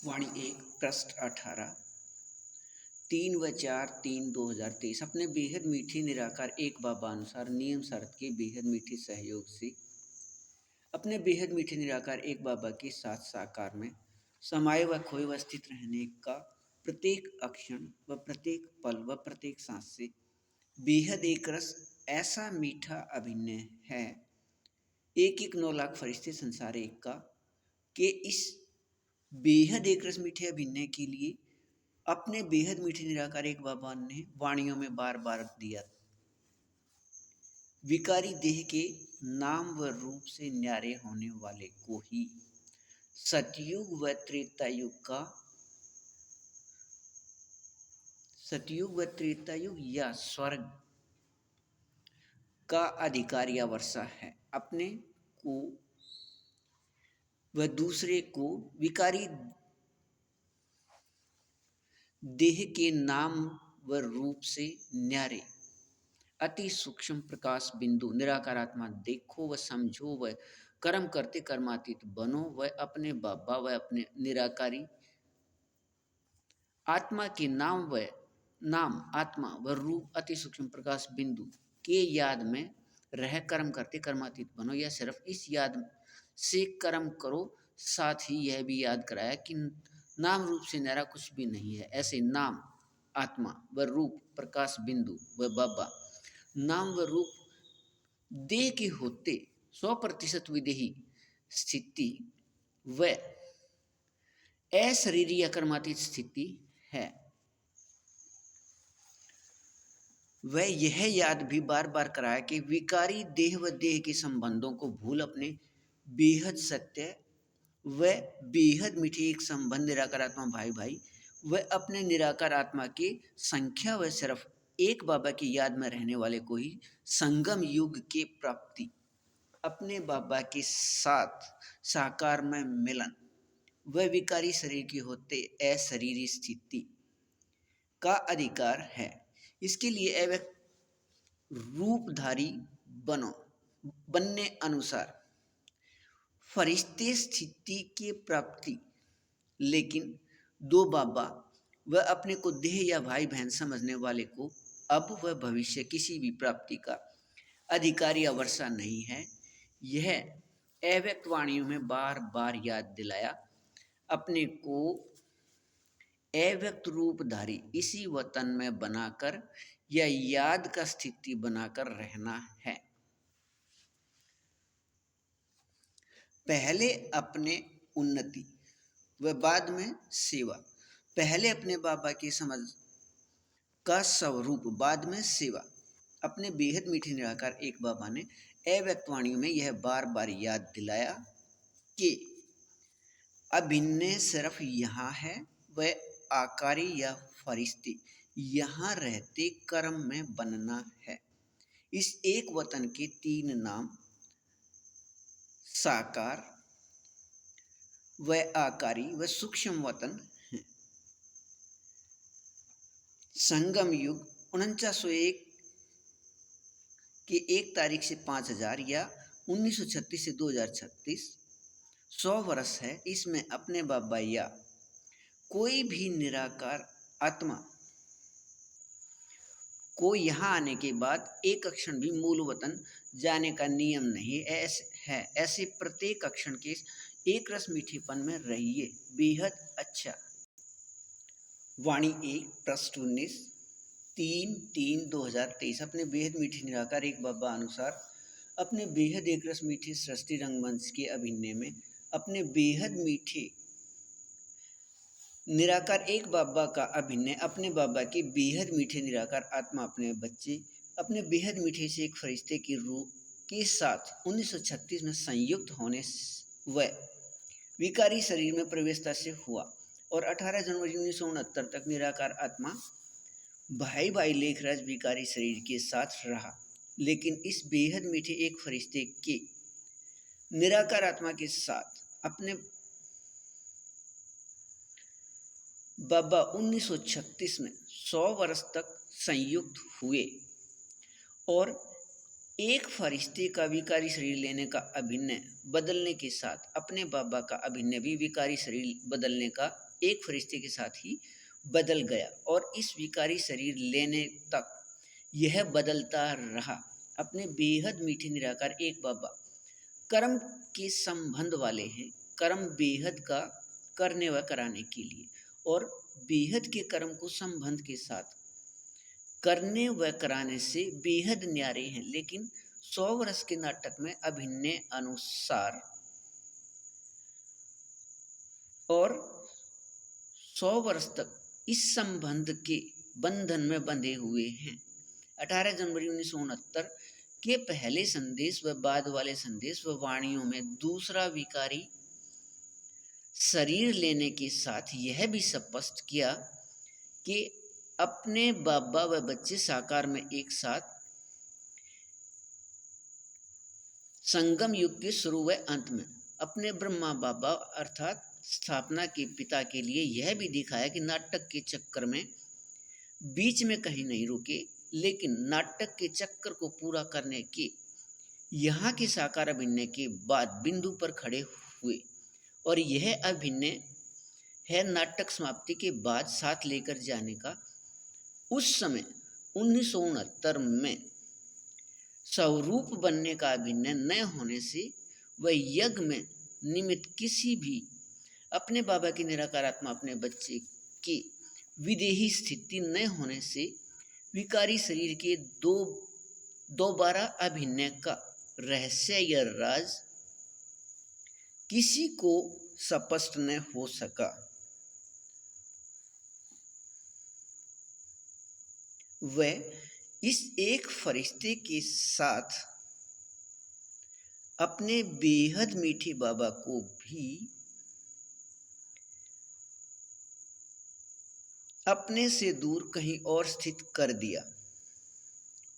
वाणी 1 पृष्ठ 18 3 व 4 3 2023 अपने बेहद मीठी निराकार एक बाबा अनुसार नियम शर्त के बेहद मीठे सहयोग से अपने बेहद मीठे निराकार एक बाबा के साथ साकार में समाये व खोए व स्थित रहने का प्रत्येक अक्षण व प्रत्येक पल व प्रत्येक सांस से बेहद एक रस ऐसा मीठा अभिनय है। एक एक 9 लाख फरिश्ते संसार एक का के इस बेहद एक रस मीठे अभिनय के लिए अपने बेहद मीठे निराकार एक बाबा ने वाणियों में बार बार दिया। विकारी देह के नाम व रूप से न्यारे होने वाले को ही सतयुग व त्रेता युग या स्वर्ग का अधिकार या वर्षा है। अपने को व दूसरे को विकारी देह के नाम व रूप से न्यारे अति सूक्ष्म प्रकाश बिंदु निराकार आत्मा देखो व समझो व कर्म करते कर्मातीत बनो व अपने बाबा व अपने निराकारी आत्मा के नाम आत्मा व रूप अति सूक्ष्म प्रकाश बिंदु के याद में रह कर्म करते कर्मातीत बनो। या सिर्फ इस याद से कर्म करो, साथ ही यह भी याद कराया कि नाम रूप से न्यारा कुछ भी नहीं है। ऐसे नाम आत्मा व रूप प्रकाश बिंदु व बाबा नाम व रूप देह के होते 100% विदेही स्थिति व अशरीरी अकर्मातीत स्थिति है। वह यह याद भी बार बार कराया कि विकारी देह व देह के संबंधों को भूल अपने बेहद सत्य व बेहद मीठे एक संबंध निराकार आत्मा भाई भाई व अपने निराकार आत्मा की संख्या व सिर्फ एक बाबा की याद में रहने वाले को ही संगम युग के प्राप्ति अपने बाबा के साथ साकार में मिलन व विकारी शरीर की होते अशरीरी स्थिति का अधिकार है। इसके लिए अव्यक्त रूपधारी बनने अनुसार फरिश्ते स्थिति की प्राप्ति, लेकिन दो बाबा व अपने को देह या भाई बहन समझने वाले को अब व भविष्य किसी भी प्राप्ति का अधिकार या वर्षा नहीं है। यह अव्यक्त वाणियों में बार बार याद दिलाया। अपने को अव्यक्त रूपधारी इसी वतन में बनाकर या याद का स्थिति बनाकर रहना है। पहले अपने उन्नति व बाद में सेवा। पहले अपने बाबा की समझ का स्वरूप, बाद में सेवा। अपने बेहद मीठे निराकार एक बाबा ने अव्यक्त वाणियों में यह बार बार याद दिलाया कि अभिनय सिर्फ यहाँ है व आकारी या फरिश्ते यहाँ रहते कर्म में बनना है। इस एक वतन के 3 नाम साकार व आकारी व सूक्ष्म वतन हैं। संगम युग 4901 के 1 तारीख से 5000 या 1936 से 2036 100 वर्ष है। इसमें अपने बाबा या कोई भी निराकार आत्मा को यहाँ आने के बाद एक क्षण भी मूल वतन जाने का नियम नहीं है। ऐसे प्रत्येक क्षण के एक रस मीठेपन में रहिए। बेहद अच्छा। वाणी 1 पृष्ठ 19 3-3-2023 अपने बेहद मीठे निराकार एक बाबा अनुसार अपने बेहद एक रस मीठे सृष्टि रंगमंच के अभिनय में अपने बेहद मीठे निराकार एक बाबा का अभिनय अपने बाबा के बेहद मीठे निराकार आत्मा अपने बच्चे अपने बेहद मीठे से एक फरिश्ते की रूह के साथ 1936 में संयुक्त होने व विकारी शरीर में प्रवेशता से हुआ और 18 जनवरी 1969 तक निराकार आत्मा भाई भाई लेखराज विकारी शरीर के साथ रहा। लेकिन इस बेहद मीठे एक फरिश्ते के निराकार आत्मा के साथ अपने बाबा 1936 में 100 वर्ष तक संयुक्त हुए और एक फरिश्ते का विकारी शरीर लेने का अभिनय बदलने के साथ अपने बाबा का अभिनय भी विकारी शरीर बदलने का एक फरिश्ते के साथ ही बदल गया और इस विकारी शरीर लेने तक यह बदलता रहा। अपने बेहद मीठे निराकार एक बाबा कर्म के संबंध वाले हैं, कर्म बेहद का करने व कराने के लिए, और बेहद के कर्म को संबंध के साथ करने व कराने से बेहद न्यारे हैं। लेकिन 100 वर्ष के नाटक में अभिनय अनुसार और 100 वर्ष तक इस संबंध के बंधन में बंधे हुए हैं। 18 जनवरी 1969 के पहले संदेश व बाद वाले संदेश व वाणियों में दूसरा विकारी शरीर लेने के साथ यह भी स्पष्ट किया कि अपने बाबा व बच्चे साकार में एक साथ संगम युग के शुरू व अंत में अपने ब्रह्मा बाबा अर्थात स्थापना के पिता के लिए यह भी दिखाया कि नाटक के चक्कर में बीच में कहीं नहीं रुके, लेकिन नाटक के चक्कर को पूरा करने के यहाँ के साकार अभिनय के बाद बिंदु पर खड़े हुए, और यह अभिनय है नाटक समाप्ति के बाद साथ लेकर जाने का। उस समय 1969 में स्वरूप बनने का अभिनय न होने से वह यज्ञ में निमित्त किसी भी अपने बाबा की निराकार आत्मा अपने बच्चे की विदेही स्थिति न होने से विकारी शरीर के दोबारा अभिनय का रहस्य या राज किसी को स्पष्ट न हो सका। वह इस एक फरिश्ते के साथ अपने बेहद मीठे बाबा को भी अपने से दूर कहीं और स्थित कर दिया।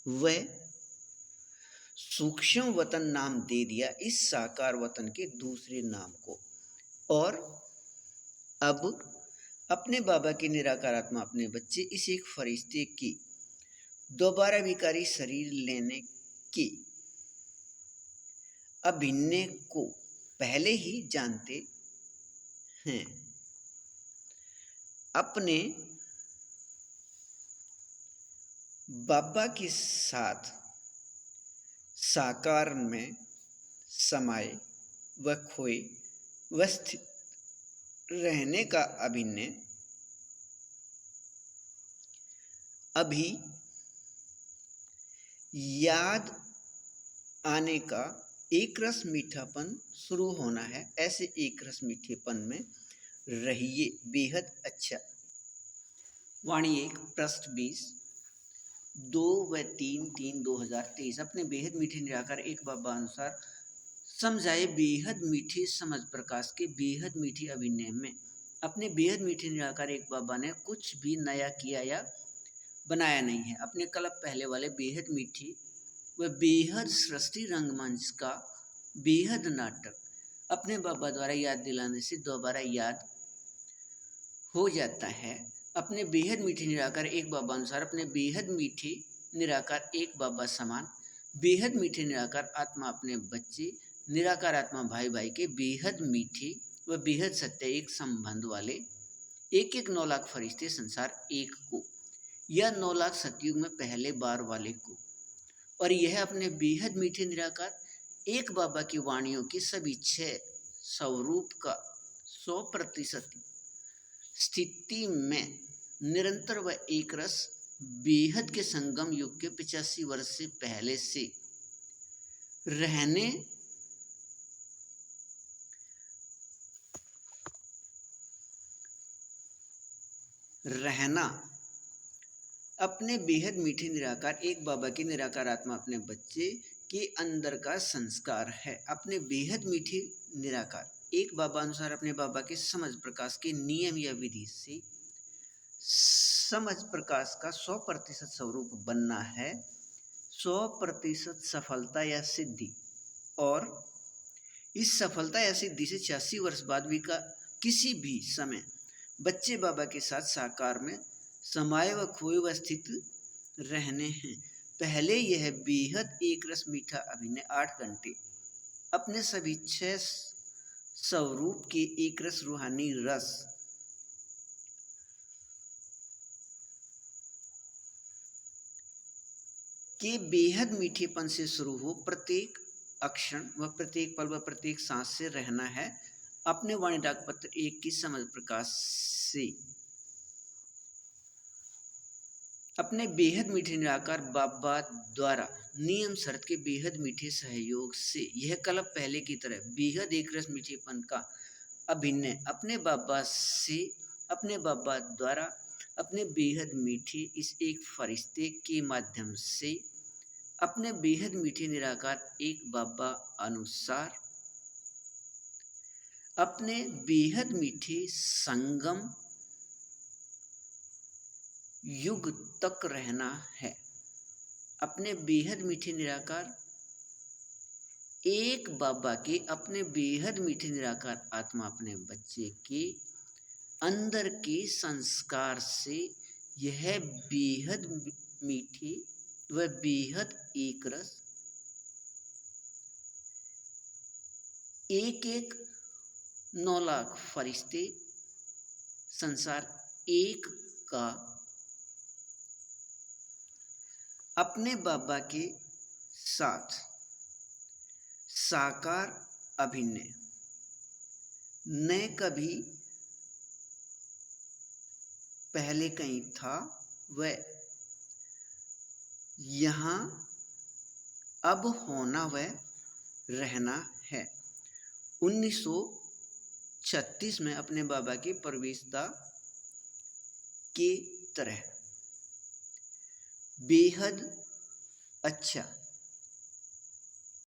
वह सूक्ष्म वतन नाम दे दिया इस साकार वतन के दूसरे नाम को, और अब अपने बाबा की निराकार आत्मा अपने बच्चे इस एक फरिश्ते की दोबारा विकारी शरीर लेने के अभिनय को पहले ही जानते हैं। अपने बाबा के साथ साकार में समाये व खोए व स्थित रहने का अभिनय अभी याद आने का एक रस मीठापन शुरू होना है। ऐसे एक रस मीठेपन में रहिए, बेहद अच्छा। वाणी 1 पृष्ठ 20 2 व 3/3/2023। अपने बेहद मीठे निराकार एक बाबा अनुसार समझाए बेहद मीठे समझ प्रकाश के बेहद मीठे अभिनय में अपने बेहद मीठे निराकार एक बाबा ने कुछ भी नया किया या बनाया नहीं है। अपने कल्प पहले वाले बेहद मीठी व बेहद सृष्टि रंगमंच का बेहद नाटक अपने बाबा द्वारा याद दिलाने से दोबारा याद हो जाता है। अपने बेहद मीठे निराकार एक बाबा अनुसार अपने बेहद मीठे निराकार एक बाबा समान बेहद मीठे निराकार आत्मा अपने बच्चे निराकार आत्मा भाई भाई के बेहद मीठे व बेहद सत्य एक संबंध वाले एक 9 लाख फरिश्ते संसार एक को या 9 लाख सतयुग में पहले बार वाले को, और यह अपने बेहद मीठे निराकार एक बाबा की वाणियों के सभी 6 स्वरूप का 100% स्थिति में निरंतर व एक रस बेहद के संगम युग के 85 वर्ष से पहले से रहना अपने बेहद मीठे निराकार एक बाबा की निराकार आत्मा अपने बच्चे के अंदर का संस्कार है। अपने बेहद मीठे निराकार एक बाबा अनुसार अपने बाबा के समझ प्रकाश के नियम या विधि से समझ प्रकाश का 100% स्वरूप बनना है, 100% सफलता या सिद्धि, और इस सफलता या सिद्धि से 86 वर्ष बाद भी किसी भी समय बच्चे बाबा के साथ साकार में समाये व खोए व स्थित रहने हैं। पहले यह बेहद एक रस मीठा अभिनय 8 घंटे अपने सभी 6 स्वरूप के एक रस रूहानी रस के बेहद मीठेपन से शुरू हो, प्रत्येक अक्षण व प्रत्येक पल व प्रत्येक सांस से रहना है अपने वाणी डाक पत्र 1 की समझ प्रकाश से। अपने बेहद मीठे निराकार बाबा द्वारा नियम शर्त के बेहद मीठे सहयोग से यह कल्प पहले की तरह बेहद एक रस मीठेपन का अभिनय अपने बाबा से, अपने बाबा द्वारा अपने बेहद मीठे इस एक फरिश्ते के माध्यम से अपने बेहद मीठे निराकार एक बाबा अनुसार अपने बेहद मीठे संगम युग तक रहना है। अपने बेहद मीठे निराकार एक बाबा के अपने बेहद मीठे निराकार आत्मा अपने बच्चे के अंदर के संस्कार से यह बेहद मीठे व बेहद एक रस एक एक 9 लाख फरिश्ते संसार एक का अपने बाबा के साथ साकार अभिनय न कभी पहले कहीं था व यहाँ अब होना व रहना है। 1936 में अपने बाबा की प्रवेशता के तरह बेहद अच्छा